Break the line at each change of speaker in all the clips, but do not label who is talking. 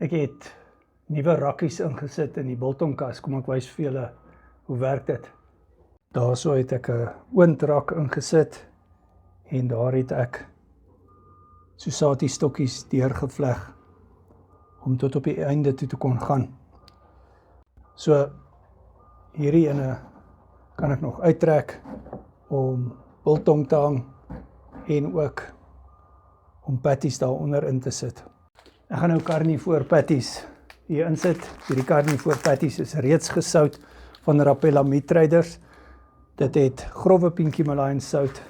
Ek het nuwe rakkies ingesit in die biltongkas. Kom ek wys vir julle hoe werk dit. Daarso het ek 'n oondrak ingesit en daar het ek Susati stokkies deurgevleg om tot op die einde toe te kon gaan. So hierdie ene kan ek nog uittrek om biltong te hang en ook om patties daaronder in te sit. Ek gaan nou carnivore patties hier insit. Hierdie carnivore patties is reeds gesout van Rapella Meat Traders. Dit het grove pinkie Malayan sout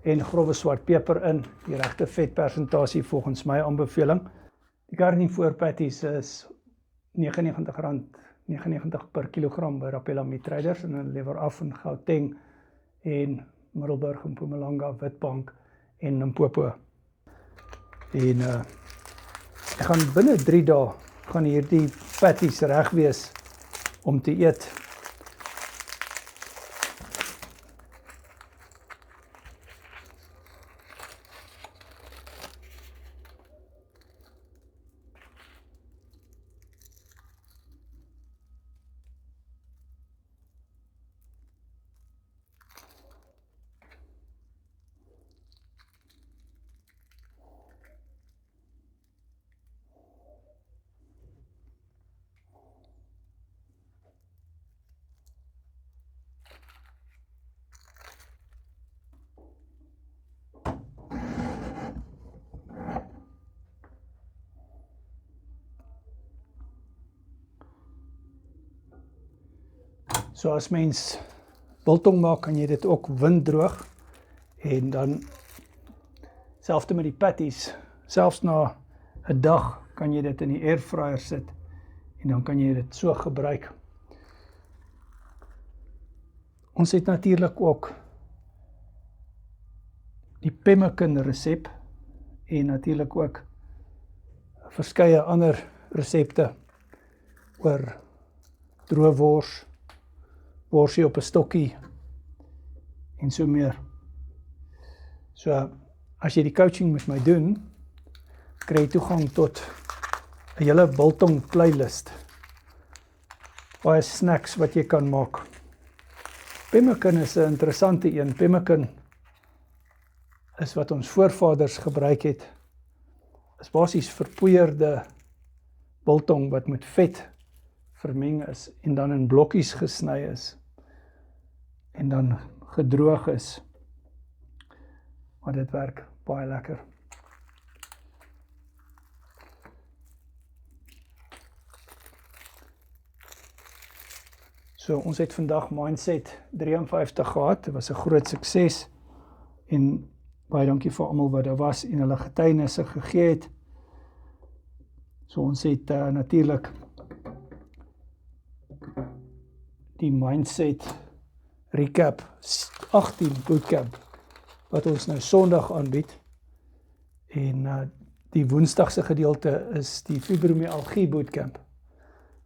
en grove swart peper in, die regte vetpersentasie volgens my aanbeveling. Die carnivore patties is R99 per kilogram by Rapella Meat Traders en hulle lewer af in Gauteng en Middelburg en Mpumalanga, Witbank en Limpopo. En ek gaan binne 3 dae gaan hierdie patties reg wees om te eet. So as mens biltong maak, kan jy dit ook winddroog en dan selfs met die patties, selfs na 'n dag kan jy dit in die airfryer sit en dan kan jy dit so gebruik. Ons het natuurlik ook die pemmican resep en natuurlik ook verskeie ander resepte oor droëwors, worsie op 'n stokkie en so meer. So as jy die coaching met my doen, kry jy toegang tot 'n hele biltong playlist. Baie snacks wat jy kan maak. Pemmican is 'n interessante een. Pemmican is wat ons voorvaders gebruik het. Is basies verpoeierde biltong wat met vet vermeng is en dan in blokkies gesny is en dan gedroog is. Maar dit werk baie lekker. So ons het vandag Mindset 53 gehad. Dit was 'n groot sukses en baie dankie vir almal wat daar was en hulle getuienisse gegee het. So ons het natuurlik die Mindset Recap 18 bootcamp wat ons nou Sondag aanbied en die Woensdagse gedeelte is die Fibromyalgie bootcamp.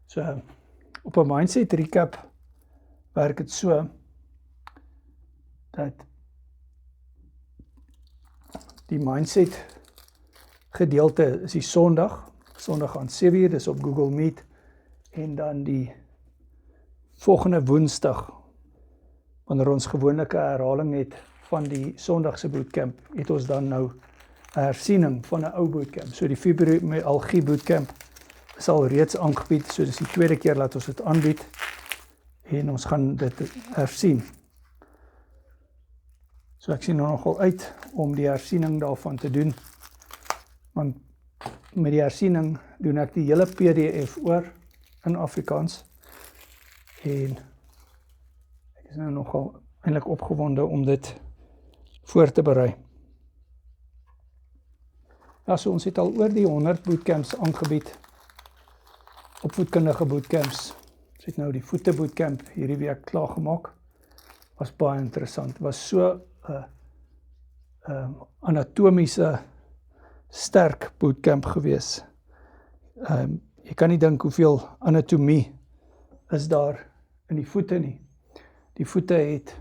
So op 'n Mindset Recap werk dit so dat die Mindset gedeelte is die Sondag aan 7:00, dis op Google Meet en dan die volgende Woensdag, wanneer ons gewoonlike herhaling het van die Sondagse bootcamp, het ons dan nou 'n hersiening van 'n ou bootcamp. So die Fibromyalgie bootcamp is al reeds aangebied, so dis die tweede keer dat ons dit aanbied en ons gaan dit hersien. So ek sien nou nogal uit om die hersiening daarvan te doen, want met die hersiening doen ek die hele PDF oor in Afrikaans en ek is nou nogal eintlik opgewonde om dit voor te berei. Ja, so ons het al oor die 100 bootcamps aangebied, opvoedkundige bootcamps. Ons het nou die voete bootcamp hierdie week klaargemaak. Was baie interessant. Was so 'n anatomiese sterk bootcamp gewees. Jy kan nie dink hoeveel anatomie is daar in die voete nie. Die voete het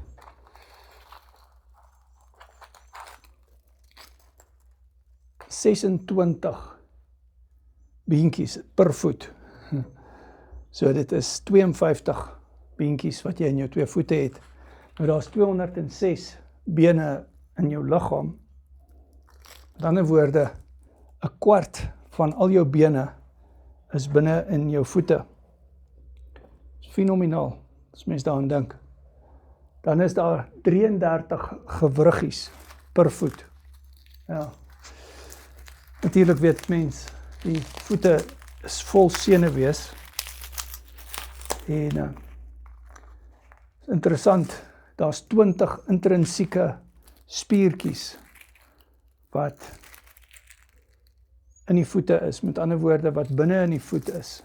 26 beentjies per voet. So dit is 52 beentjies wat jy in jou 2 voete het. Nou daar is 206 bene in jou liggaam. Met ander woorde, 'n kwart van al jou bene is binne in jou voete. Dis fenomenaal, as mens daaraan dink. Dan is daar 33 gewriggies per voet. Ja. Natuurlik weet mens, die voete is vol senuwees. En interessant, daar's 20 intrinsieke spiertjies wat in die voete is, met ander woorde wat binne in die voet is.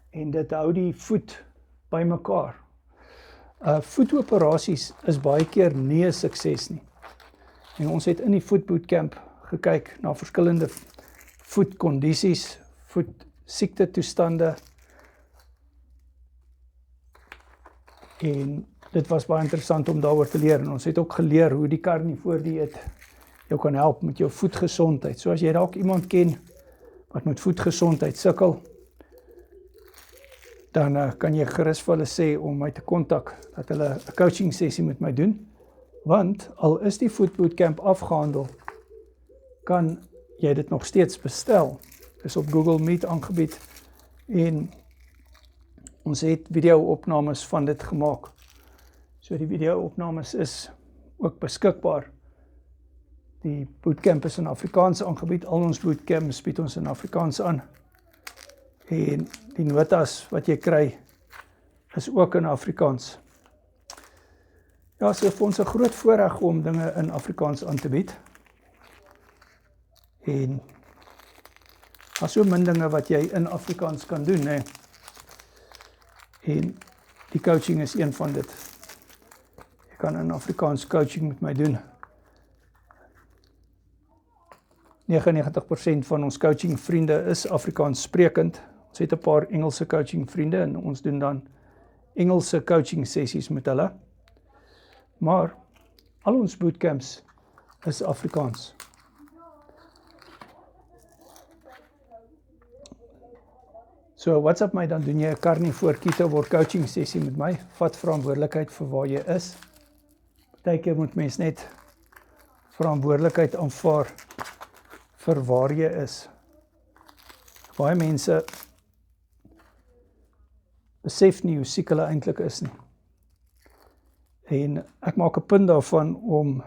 En dit hou die voet by mekaar. Voetoperasies is baie keer nie 'n sukses nie. En ons het in die voetbootcamp gekyk na verskillende voetkondisies, voetsiekte-toestande. En dit was baie interessant om daaroor te leer. En ons het ook geleer hoe die carnivore dieet jou kan help met jou voetgesondheid. So as jy dalk iemand ken wat met voetgesondheid sukkel, dan kan jy gerus vir hulle sê om my te kontak, dat hulle 'n coaching sessie met my doen. Want al is die voetbootcamp afgehandel, kan jy dit nog steeds bestel. Dis op Google Meet aangebied en ons het video-opnames van dit gemaak. So die video-opnames is ook beskikbaar. Die bootcamp is in Afrikaans aangebied, al ons bootcamps bied ons in Afrikaans aan. En die notas wat jy kry, is ook in Afrikaans. Ja, so vir ons 'n groot voorreg om dinge in Afrikaans aan te bied. En daar's so min dinge wat jy in Afrikaans kan doen, né? En die coaching is een van dit. Jy kan in Afrikaans coaching met my doen. 99% van ons coaching vriende is Afrikaans sprekend. Ons het 'n paar Engelse coaching vriende en ons doen dan Engelse coaching sessies met hulle. Maar al ons bootcamps is Afrikaans. So WhatsApp my, dan doen jy 'n carnivore keto coaching sessie met my. Vat verantwoordelikheid vir waar jy is. Partykeer moet mens net verantwoordelikheid aanvaar vir waar jy is. Baie mense besef nie hoe siek hulle eintlik is nie. En ek maak 'n punt daarvan om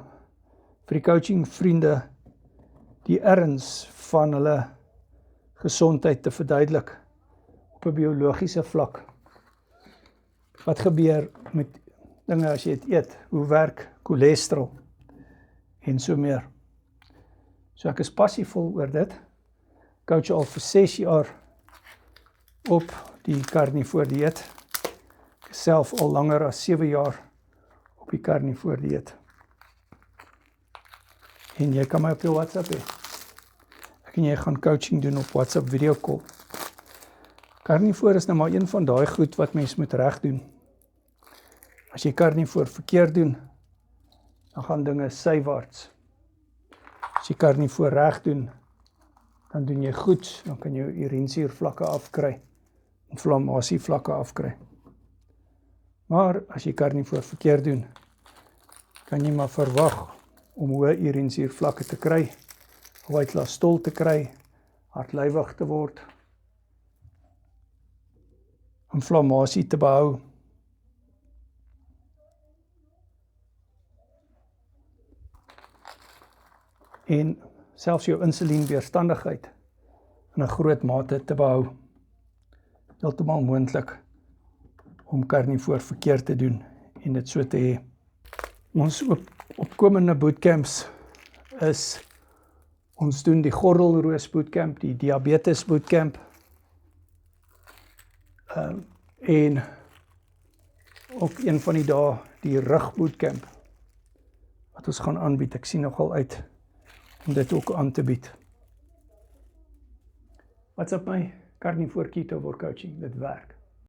vir die coaching vriende die erns van hulle gesondheid te verduidelik op 'n biologiese vlak. Wat gebeur met dinge as jy dit eet? Hoe werk cholesterol en so meer? So ek is passievol oor dit. Coach al vir 6 jaar op die carnivore dieet. Ek is self al langer as 7 jaar op die carnivore dieet. En jy kan my op jou WhatsApp hê. Ek en jy gaan coaching doen op WhatsApp video call. Carnivore is nou maar een van daai goed wat mens moet reg doen. As jy carnivore verkeerd doen, dan gaan dinge sywaarts. As jy carnivore reg doen, dan doen jy goed, dan kan jy urinesuurvlakke afkry, inflammasievlakke afkry. Maar as jy carnivore verkeerd doen, kan jy maar verwag om hoë urinesuurvlakke te kry, white blood stol te kry, hartlywig te word, inflammasie te behou. En selfs jou insulienweerstandigheid in 'n groot mate te behou. Heeltemal moontlik om carnivore verkeerd te doen en dit so te hê. Ons opkomende bootcamps is, ons doen die gordelroos bootcamp, die diabetes bootcamp, en ook een van die dae die rug bootcamp wat ons gaan aanbied. Ek sien nogal uit om dit ook aan te bied. WhatsApp my, carnivore keto coaching, dit werk.